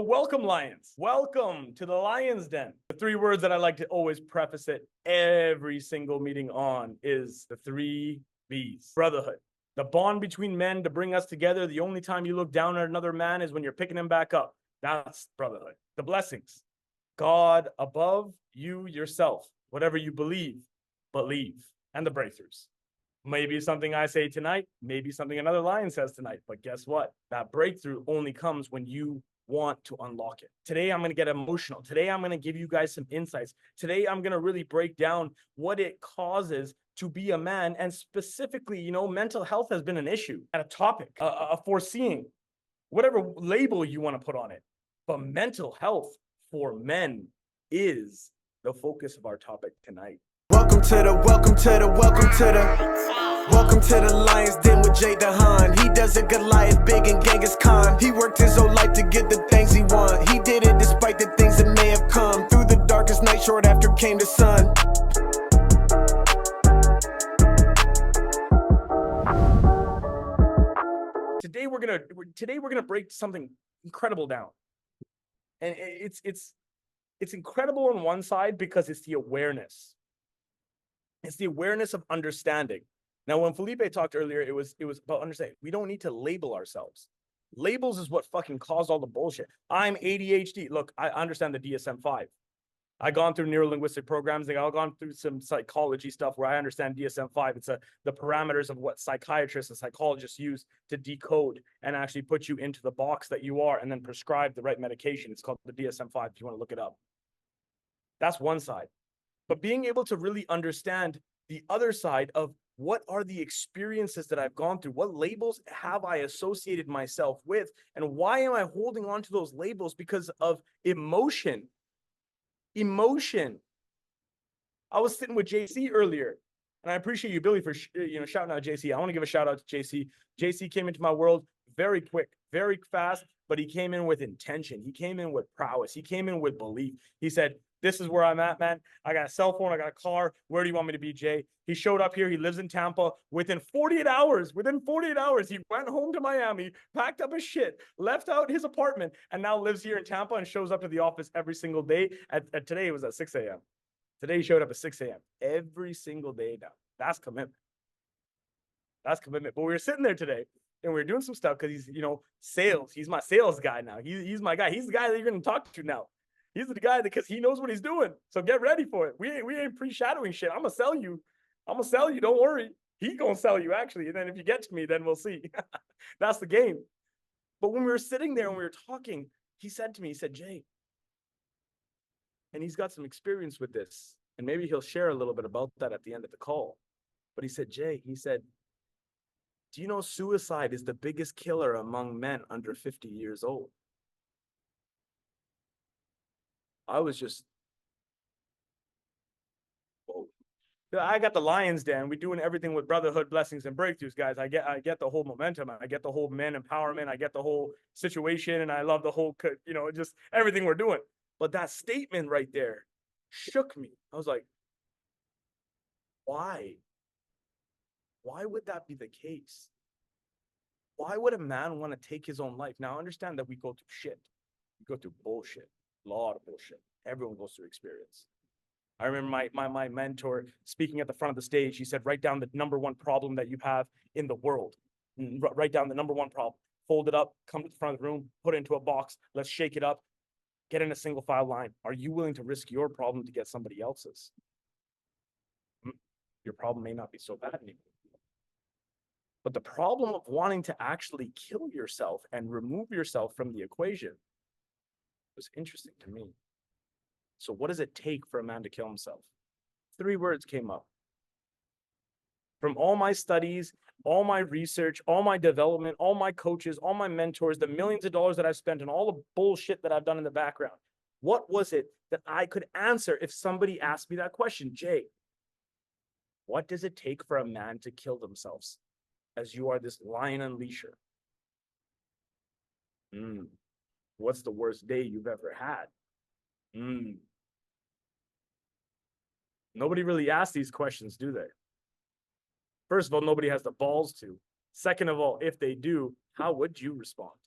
Welcome, Lions. Welcome to the Lion's Den. The three words that I like to always preface it every single meeting on is the three B's. Brotherhood. The bond between men to bring us together. The only time you look down at another man is when you're picking him back up. That's brotherhood. The blessings. God above, you yourself. Whatever you believe. And the breakthroughs. Maybe something I say tonight, maybe something another lion says tonight. But guess what? That breakthrough only comes when you want to unlock it. Today, I'm going to get emotional. Today, I'm going to give you guys some insights. Today, I'm going to really break down what it causes to be a man. And specifically, mental health has been an issue and a topic, a foreseeing, whatever label you want to put on it. But mental health for men is the focus of our topic tonight. Welcome to the Lions Den with Jay DeHaan. He does it Goliath big and Genghis Khan. He worked his whole life to get the things he want. He did it despite the things that may have come. Through the darkest night, short after came the sun. Today we're gonna break something incredible down, and it's incredible on one side because it's the awareness. It's the awareness of understanding. Now, when Felipe talked earlier, it was about understanding. We don't need to label ourselves. Labels is what fucking caused all the bullshit. I'm ADHD. Look, I understand the DSM-5. I've gone through neurolinguistic programs. I've gone through some psychology stuff where I understand DSM-5. It's the parameters of what psychiatrists and psychologists use to decode and actually put you into the box that you are and then prescribe the right medication. It's called the DSM-5 if you want to look it up. That's one side. But being able to really understand the other side of what are the experiences that I've gone through, what labels have I associated myself with, and why am I holding on to those labels? Because of emotion. Emotion. I was sitting with JC earlier, and I appreciate you, Billy, for shouting out JC. I want to give a shout out to JC. JC came into my world very quick, very fast, but he came in with intention. He came in with prowess. He came in with belief. He said, "This is where I'm at, man. I got a cell phone. I got a car. Where do you want me to be, Jay?" He showed up here. He lives in Tampa. Within 48 hours, he went home to Miami, packed up his shit, left out his apartment, and now lives here in Tampa and shows up to the office every single day. Today, it was at 6 a.m. Today, he showed up at 6 a.m. every single day now. That's commitment. That's commitment. But we were sitting there today, and we were doing some stuff because he's, sales. He's my sales guy now. He's my guy. He's the guy that you're going to talk to now. He's the guy because he knows what he's doing. So get ready for it. We ain't pre-shadowing shit. I'm gonna sell you. Don't worry. He gonna sell you actually. And then if you get to me, then we'll see. That's the game. But when we were sitting there and we were talking, he said to me, he said, "Jay," and he's got some experience with this, and maybe he'll share a little bit about that at the end of the call. But he said, "Jay," he said, "do you know suicide is the biggest killer among men under 50 years old?" I was just, whoa. I got the Lions Den. We're doing everything with brotherhood, blessings, and breakthroughs, guys. I get the whole momentum. I get the whole men empowerment. I get the whole situation, and I love the whole, just everything we're doing. But that statement right there shook me. I was like, why? Why would that be the case? Why would a man want to take his own life? Now, understand that we go through shit. We go through bullshit. A lot of bullshit. Everyone goes through experience. I remember my mentor speaking at the front of the stage. He said, "Write down the number one problem that you have in the world. Write down the number one problem. Fold it up, come to the front of the room, put it into a box. Let's shake it up. Get in a single file line. Are you willing to risk your problem to get somebody else's? Your problem may not be so bad anymore." But the problem of wanting to actually kill yourself and remove yourself from the equation was interesting to me. So what does it take for a man to kill himself? 3 words came up. From all my studies, all my research, all my development, all my coaches, all my mentors, the millions of dollars that I've spent and all the bullshit that I've done in the background, what was it that I could answer if somebody asked me that question? "Jay, what does it take for a man to kill themselves as you are this lion unleasher? What's the worst day you've ever had?" Nobody really asks these questions, do they? First of all, nobody has the balls to. Second of all, if they do, how would you respond?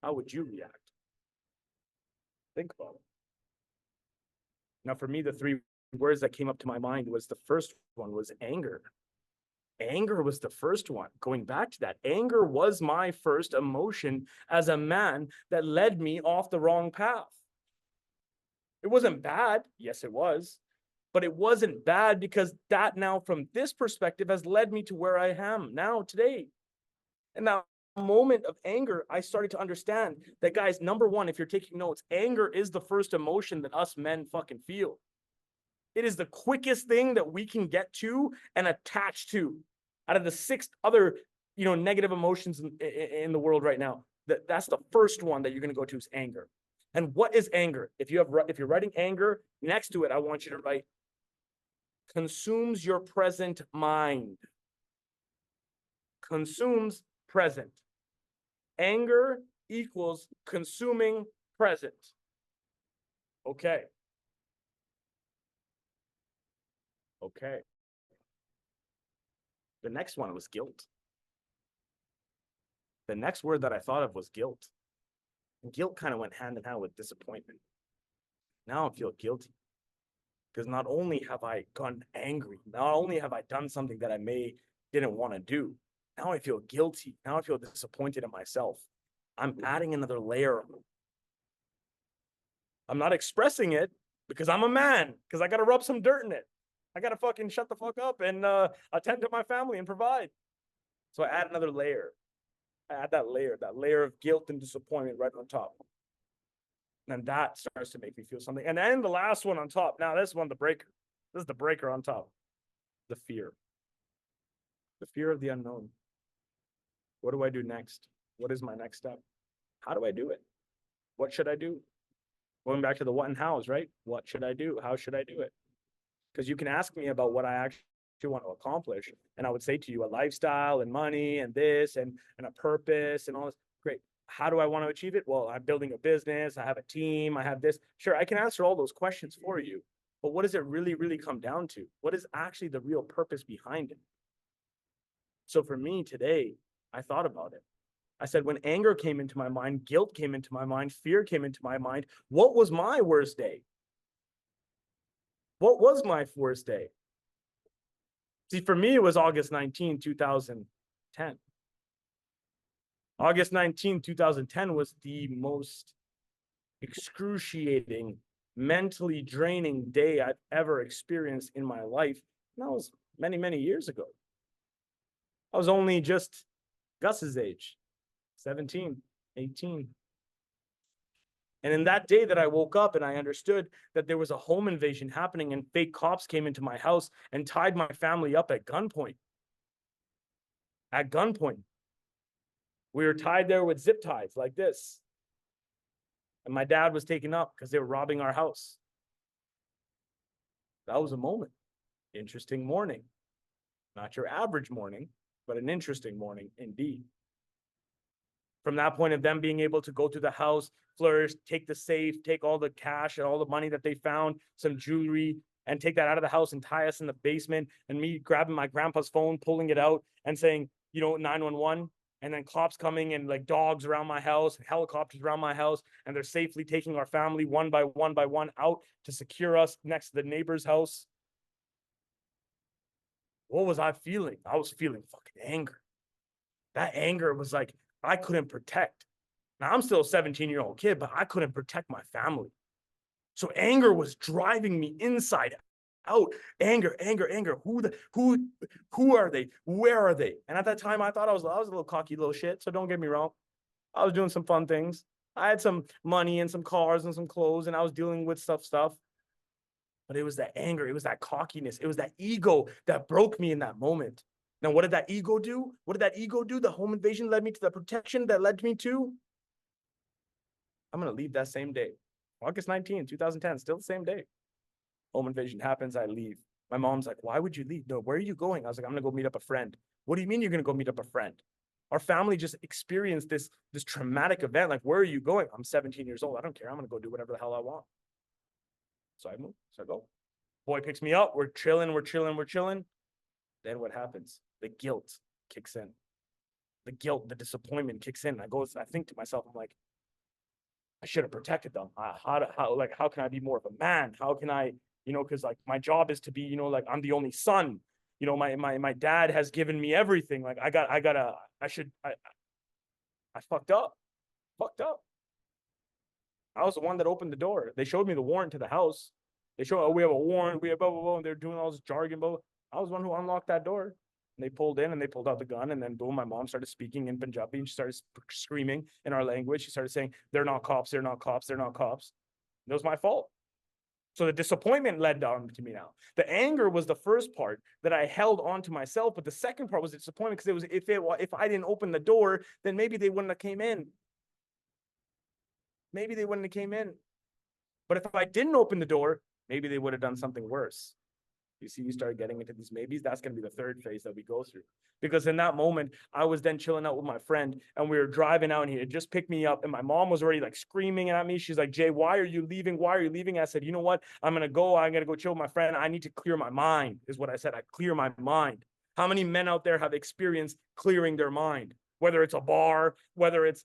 How would you react? Think about it. Now, for me, the three words that came up to my mind was the first one was anger. Anger was the first one. Going back to that, anger was my first emotion as a man that led me off the wrong path. It wasn't bad. Yes, it was. But it wasn't bad because that now, from this perspective, has led me to where I am now today. And that moment of anger, I started to understand that, guys, number one, if you're taking notes, anger is the first emotion that us men fucking feel. It is the quickest thing that we can get to and attach to out of the 6 other, negative emotions in the world right now. That's the first one that you're going to go to is anger. And what is anger? If you're writing anger next to it, I want you to write consumes your present mind. Consumes present. Anger equals consuming present. Okay. Okay. The next one was guilt. The next word that I thought of was guilt. And guilt kind of went hand in hand with disappointment. Now I feel guilty because not only have I gone angry, not only have I done something that I didn't want to do, now I feel guilty. Now I feel disappointed in myself. I'm adding another layer. I'm not expressing it because I'm a man, because I got to rub some dirt in it. I got to fucking shut the fuck up and attend to my family and provide. So I add another layer. I add that layer of guilt and disappointment right on top. And that starts to make me feel something. And then the last one on top. Now this one, the breaker. This is the breaker on top. The fear. The fear of the unknown. What do I do next? What is my next step? How do I do it? What should I do? Going back to the what and hows, right? What should I do? How should I do it? Because you can ask me about what I actually want to accomplish. And I would say to you a lifestyle and money and this and a purpose and all this. Great. How do I want to achieve it? Well, I'm building a business. I have a team. I have this. Sure, I can answer all those questions for you. But what does it really, really come down to? What is actually the real purpose behind it? So for me today, I thought about it. I said, when anger came into my mind, guilt came into my mind, fear came into my mind, what was my worst day? What was my worst day? See, for me, it was August 19, 2010. August 19, 2010 was the most excruciating, mentally draining day I've ever experienced in my life. And that was many, many years ago. I was only just Gus's age, 17, 18. And in that day that I woke up and I understood that there was a home invasion happening and fake cops came into my house and tied my family up at gunpoint. At gunpoint. We were tied there with zip ties like this. And my dad was taken up because they were robbing our house. That was a moment. Interesting morning. Not your average morning, but an interesting morning indeed. From that point of them being able to go to the house, flourish, take the safe, take all the cash and all the money that they found, some jewelry, and take that out of the house and tie us in the basement, and me grabbing my grandpa's phone, pulling it out and saying, 911, and then cops coming and like dogs around my house, helicopters around my house, and they're safely taking our family one by one out to secure us next to the neighbor's house. What was I feeling? I was feeling fucking anger. That anger was like, I couldn't protect. Now I'm still a 17-year-old kid, but I couldn't protect my family. So anger was driving me inside out. Anger. Who are they? Where are they? And at that time, I thought I was a little cocky little shit. So don't get me wrong. I was doing some fun things. I had some money and some cars and some clothes, and I was dealing with stuff. But it was that anger. It was that cockiness. It was that ego that broke me in that moment. Now, what did that ego do? The home invasion led me to the protection that led me to. I'm going to leave that same day. August 19, 2010, still the same day. Home invasion happens, I leave. My mom's like, why would you leave? No, where are you going? I was like, I'm going to go meet up a friend. What do you mean you're going to go meet up a friend? Our family just experienced this traumatic event. Like, where are you going? I'm 17 years old. I don't care. I'm going to go do whatever the hell I want. So I move. So I go. Boy picks me up. We're chilling. Then what happens? The guilt kicks in. The guilt, the disappointment kicks in. I think to myself, I'm like, I should have protected them. How can I be more of a man? How can I, because like my job is to be, like I'm the only son. My dad has given me everything. Like I fucked up. Fucked up. I was the one that opened the door. They showed me the warrant to the house. They showed, oh, we have a warrant. We have blah, blah, blah. And they're doing all this jargon, blah, blah. I was the one who unlocked that door. And they pulled in and they pulled out the gun. And then boom, my mom started speaking in Punjabi and she started screaming in our language. She started saying, they're not cops. They're not cops. They're not cops. It was my fault. So the disappointment led down to me now. The anger was the first part that I held on to myself. But the second part was the disappointment because it was, if I didn't open the door, then maybe they wouldn't have came in. Maybe they wouldn't have came in. But if I didn't open the door, maybe they would have done something worse. You see, we started getting into these maybes. That's going to be the third phase that we go through. Because in that moment, I was then chilling out with my friend and we were driving out and he had just picked me up and my mom was already like screaming at me. She's like, Jay, why are you leaving? Why are you leaving? I said, you know what? I'm going to go chill with my friend. I need to clear my mind is what I said. I clear my mind. How many men out there have experienced clearing their mind? Whether it's a bar, whether it's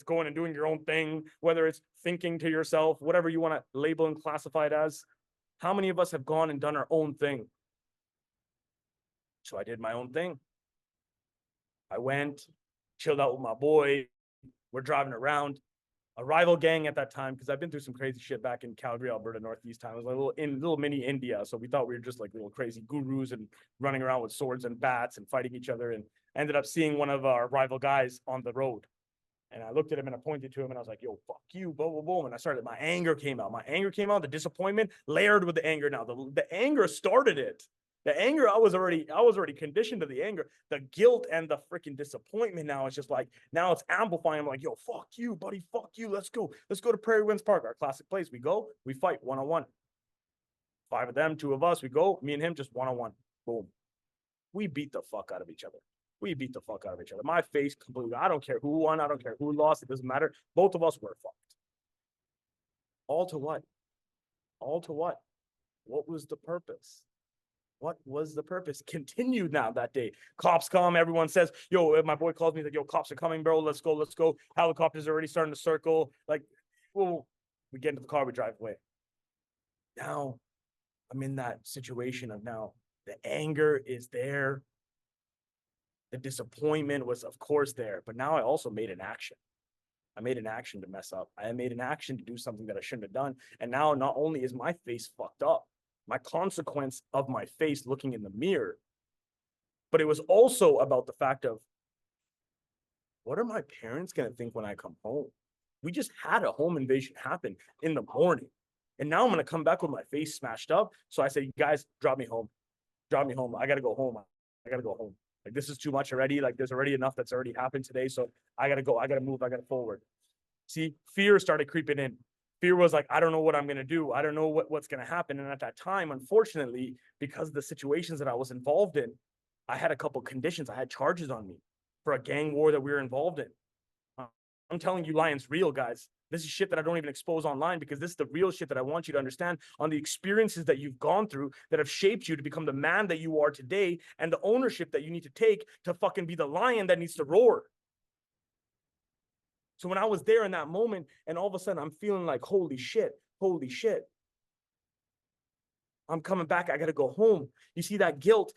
going and doing your own thing, whether it's thinking to yourself, whatever you want to label and classify it as. How many of us have gone and done our own thing? So I did my own thing. I went, chilled out with my boy. We're driving around. A rival gang at that time, because I've been through some crazy shit back in Calgary, Alberta, Northeast time. It was like little mini India. So we thought we were just like little crazy gurus and running around with swords and bats and fighting each other. And ended up seeing one of our rival guys on the road. And I looked at him and I pointed to him and I was like, yo, fuck you, boom, boom, boom. And I started, my anger came out. The disappointment layered with the anger now. The anger started it. The anger, I was already conditioned to the anger. The guilt and the freaking disappointment now it's just like, now it's amplifying. I'm like, yo, fuck you, buddy, fuck you. Let's go to Prairie Winds Park, our classic place. We go, we fight one-on-one. 5 of them, 2 of us, we go, me and him just one-on-one. Boom. We beat the fuck out of each other. My face completely, I don't care who won, I don't care who lost, it doesn't matter. Both of us were fucked. All to what? What was the purpose? Continued now that day. Cops come, everyone says, yo, my boy calls me, like, yo, cops are coming, bro, let's go. Helicopters are already starting to circle. Like, well, we get into the car, we drive away. Now, I'm in that situation of now, the anger is there. The disappointment was, of course, there, but now I also made an action. I made an action to mess up. I made an action to do something that I shouldn't have done. And now not only is my face fucked up, my consequence of my face looking in the mirror, but it was also about the fact of, what are my parents going to think when I come home? We just had a home invasion happen in the morning. And now I'm going to come back with my face smashed up. So I said, you guys, drop me home. I got to go home. Like, this is too much already. Like, there's already enough that's already happened today. So I got to go. I got to move. I got to forward. See, fear started creeping in. Fear was like, I don't know what I'm going to do. I don't know what's going to happen. And at that time, unfortunately, because of the situations that I was involved in, I had a couple conditions. I had charges on me for a gang war that we were involved in. I'm telling you, Lion's real, guys. This is shit that I don't even expose online because this is the real shit that I want you to understand on the experiences that you've gone through that have shaped you to become the man that you are today and the ownership that you need to take to fucking be the lion that needs to roar. So when I was there in that moment and all of a sudden I'm feeling like, holy shit. I'm coming back. I got to go home. You see, that guilt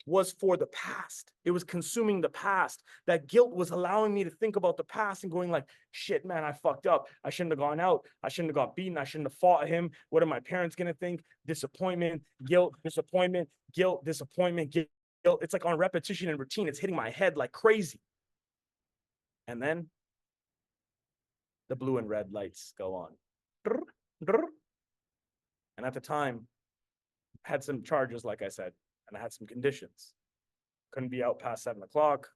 was for the past. It was consuming the past. That guilt was allowing me to think about the past and going like, shit, man, I fucked up. I shouldn't have gone out. I shouldn't have got beaten. I shouldn't have fought him. What are my parents going to think? Disappointment, guilt, disappointment, guilt, disappointment, guilt. It's like on repetition and routine. It's hitting my head like crazy. And then the blue and red lights go on. And at the time, I had some charges, like I said, and I had some conditions. Couldn't be out past 7 o'clock,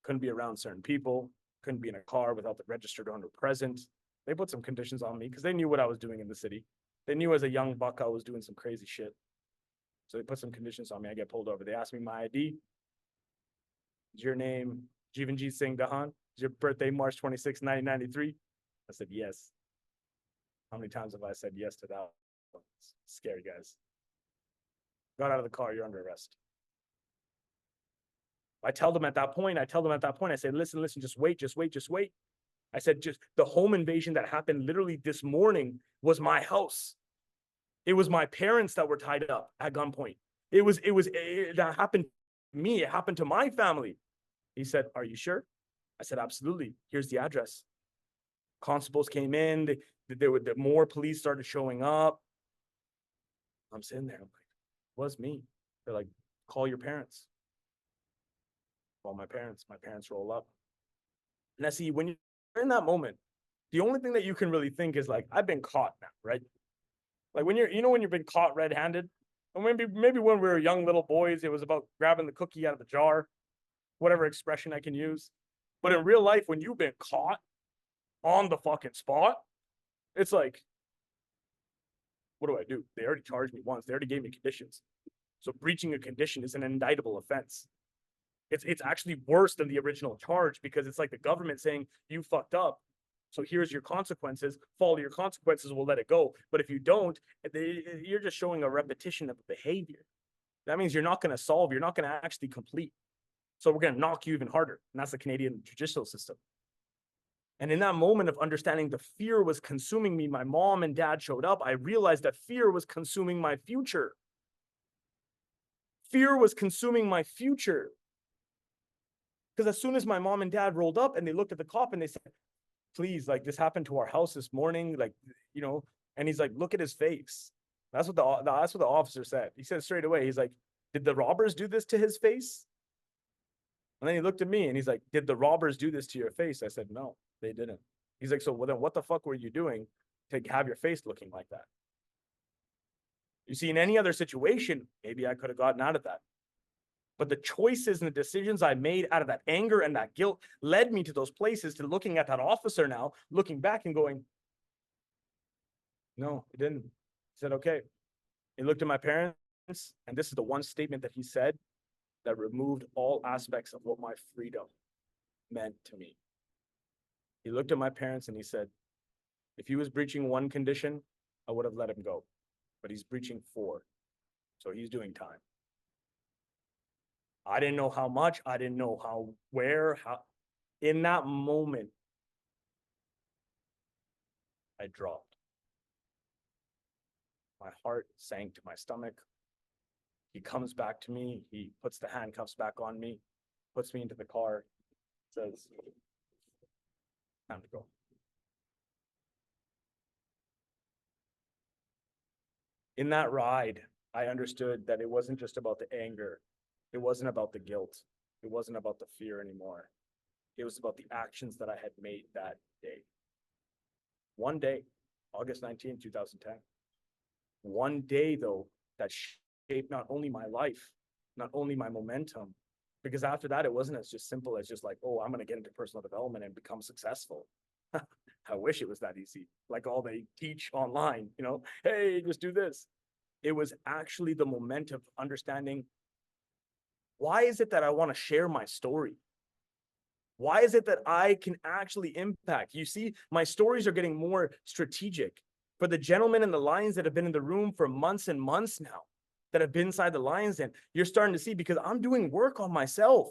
couldn't be around certain people, couldn't be in a car without the registered owner present. They put some conditions on me because they knew what I was doing in the city. They knew as a young buck I was doing some crazy shit. So they put some conditions on me. I get pulled over. They asked me my ID. Is your name Jeevanjit Singh Dahan? Is your birthday March 26, 1993? I said yes. How many times have I said yes to that? It's scary, guys. Got out of the car, you're under arrest. I tell them at that point, I say, listen, just wait. I said, just the home invasion that happened literally this morning was my house. It was my parents that were tied up at gunpoint. That happened to me. It happened to my family. He said, are you sure? I said, absolutely. Here's the address. Constables came in. More police started showing up. I'm sitting there. I'm like, it was me. They're like, call your parents. Call my parents. My parents roll up. And I see, when you're in that moment, the only thing that you can really think is like, I've been caught now, right? Like when when you've been caught red-handed, and maybe when we were young little boys, it was about grabbing the cookie out of the jar, whatever expression I can use. But in real life, when you've been caught on the fucking spot, it's like, what do I do? They already charged me once. They already gave me conditions. So breaching a condition is an indictable offense. It's actually worse than the original charge, because it's like the government saying, you fucked up, so here's your consequences. Follow your consequences, we'll let it go. But if you don't, you're just showing a repetition of a behavior. That means you're not going to solve, you're not going to actually complete. So we're going to knock you even harder. And that's the Canadian judicial system. And in that moment of understanding the fear was consuming me, my mom and dad showed up. I realized that fear was consuming my future. Fear was consuming my future. Because as soon as my mom and dad rolled up and they looked at the cop and they said, please, like, this happened to our house this morning, like, and he's like, look at his face. That's what the officer said. He said straight away, he's like, did the robbers do this to his face? And then he looked at me and he's like, did the robbers do this to your face? I said, no, they didn't. He's like, so well, then what the fuck were you doing to have your face looking like that? You see, in any other situation, maybe I could have gotten out of that. But the choices and the decisions I made out of that anger and that guilt led me to those places, to looking at that officer now, looking back and going, no, it didn't. He said, okay. He looked at my parents, and this is the one statement that he said that removed all aspects of what my freedom meant to me. He looked at my parents and he said, if he was breaching one condition, I would have let him go. But he's breaching 4. So he's doing time. I didn't know how much, I didn't know how. In that moment, I dropped. My heart sank to my stomach. He comes back to me, he puts the handcuffs back on me, puts me into the car, says, time to go. In that ride, I understood that it wasn't just about the anger. It wasn't about the guilt. It wasn't about the fear anymore. It was about the actions that I had made that day. One day, August 19, 2010. One day, though, that shaped not only my life, not only my momentum, because after that, it wasn't as just simple as just like, oh, I'm going to get into personal development and become successful. I wish it was that easy. Like all they teach online, hey, just do this. It was actually the momentum of understanding, why is it that I want to share my story? Why is it that I can actually impact? You see, my stories are getting more strategic. For the gentlemen and the lions that have been in the room for months and months now, that have been inside the lion's den, you're starting to see, because I'm doing work on myself.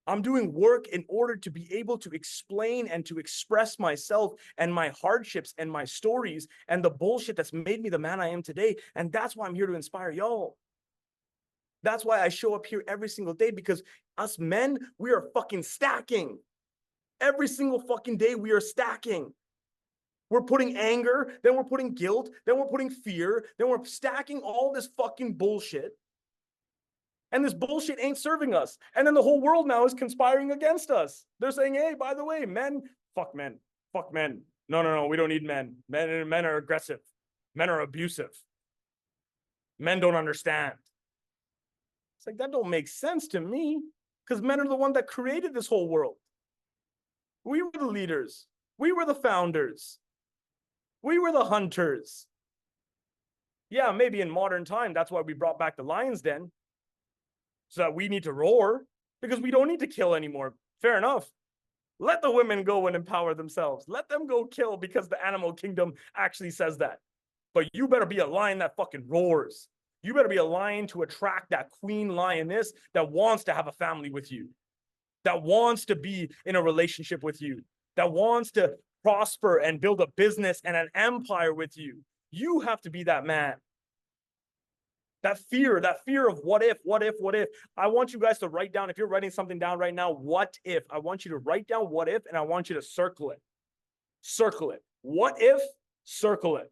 I'm doing work in order to be able to explain and to express myself and my hardships and my stories and the bullshit that's made me the man I am today. And that's why I'm here to inspire y'all. That's why I show up here every single day, because us men, we are fucking stacking. Every single fucking day we are stacking. We're putting anger, then we're putting guilt, then we're putting fear, then we're stacking all this fucking bullshit. And this bullshit ain't serving us. And then the whole world now is conspiring against us. They're saying, hey, by the way, men, fuck men, fuck men. No, we don't need men. Men are aggressive. Men are abusive. Men don't understand. It's like, that don't make sense to me, because men are the one that created this whole world. We were the leaders. We were the founders. We were the hunters. Yeah, maybe in modern time, that's why we brought back the lion's den, so that we need to roar, because we don't need to kill anymore. Fair enough. Let the women go and empower themselves. Let them go kill, because the animal kingdom actually says that. But you better be a lion that fucking roars. You better be a lion to attract that queen lioness that wants to have a family with you, that wants to be in a relationship with you, that wants to prosper and build a business and an empire with you. You have to be that man. That fear of what if. I want you guys to write down, if you're writing something down right now, what if? I want you to write down what if, and I want you to circle it. Circle it. What if? Circle it.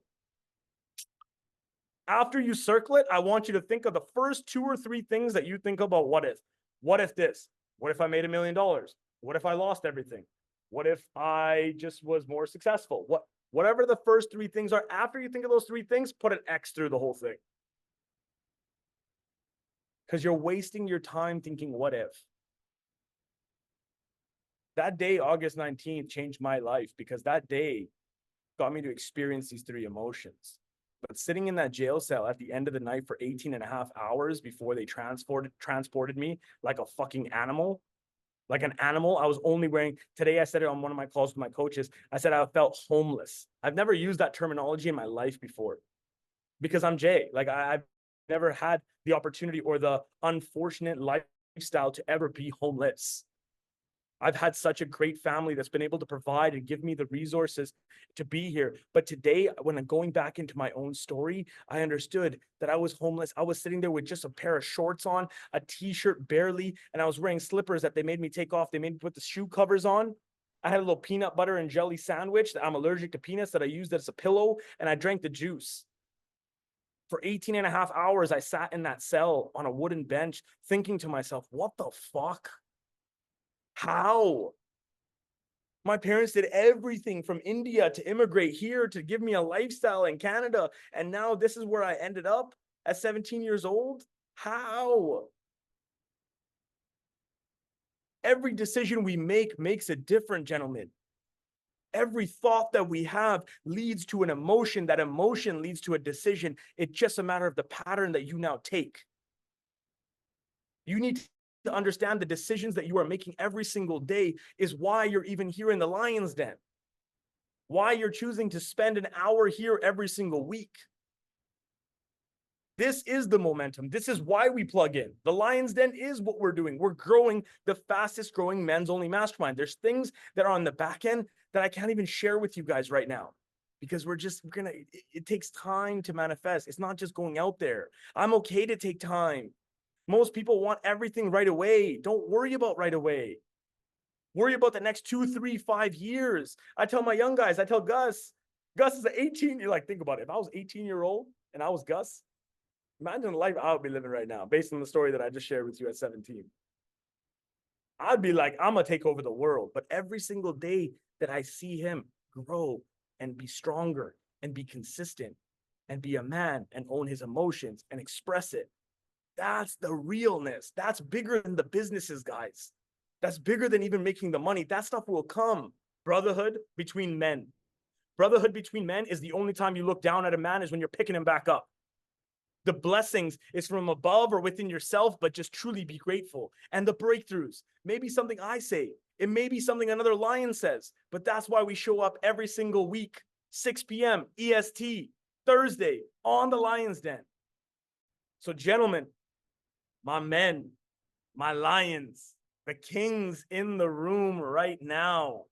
After you circle it, I want you to think of the first 2 or 3 things that you think about what if. What if this? What if I made $1 million? What if I lost everything? What if I just was more successful? Whatever the first 3 things are, after you think of those 3 things, put an X through the whole thing. Because you're wasting your time thinking, what if? That day, August 19th, changed my life, because that day got me to experience these 3 emotions. But sitting in that jail cell at the end of the night for 18 and a half hours before they transported me like a fucking animal, like an animal. I was only wearing, today I said it on one of my calls with my coaches, I said I felt homeless. I've never used that terminology in my life before, because I'm Jay. Like I've never had the opportunity or the unfortunate lifestyle to ever be homeless. I've had such a great family that's been able to provide and give me the resources to be here. But today, when I'm going back into my own story, I understood that I was homeless. I was sitting there with just a pair of shorts on, a t-shirt barely, and I was wearing slippers that they made me take off. They made me put the shoe covers on. I had a little peanut butter and jelly sandwich that I'm allergic to peanuts that I used as a pillow, and I drank the juice. For 18 and a half hours, I sat in that cell on a wooden bench thinking to myself, what the fuck? How? My parents did everything from India to immigrate here to give me a lifestyle in Canada. And now this is where I ended up at 17 years old. How? Every decision we make makes a difference, gentlemen. Every thought that we have leads to an emotion. That emotion leads to a decision. It's just a matter of the pattern that you now take. You need to understand the decisions that you are making every single day is why you're even here in the Lion's Den. Why you're choosing to spend an hour here every single week. This is the momentum. This is why we plug in. The Lion's Den is what we're doing. We're growing the fastest growing men's only mastermind. There's things that are on the back end that I can't even share with you guys right now, because it takes time to manifest. It's not just going out there. I'm okay to take time. Most people want everything right away. Don't worry about right away. Worry about the next 2, 3, 5 years. I tell my young guys, I tell Gus is 18. You're like, think about it. If I was 18-year-old and I was Gus, imagine the life I would be living right now based on the story that I just shared with you at 17. I'd be like, I'm going to take over the world. But every single day that I see him grow and be stronger and be consistent and be a man and own his emotions and express it, that's the realness. That's bigger than the businesses, guys. That's bigger than even making the money. That stuff will come. Brotherhood between men. Brotherhood between men is the only time you look down at a man is when you're picking him back up. The blessings is from above or within yourself, but just truly be grateful. And the breakthroughs, maybe something I say, it may be something another lion says, but that's why we show up every single week, 6 p.m. EST, Thursday, on the Lion's Den. So gentlemen, my men, my lions, the kings in the room right now,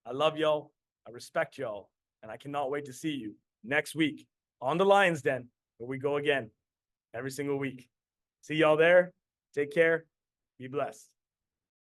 I love y'all. I respect y'all. And I cannot wait to see you next week on the Lion's Den, where we go again every single week. See y'all there. Take care. Be blessed.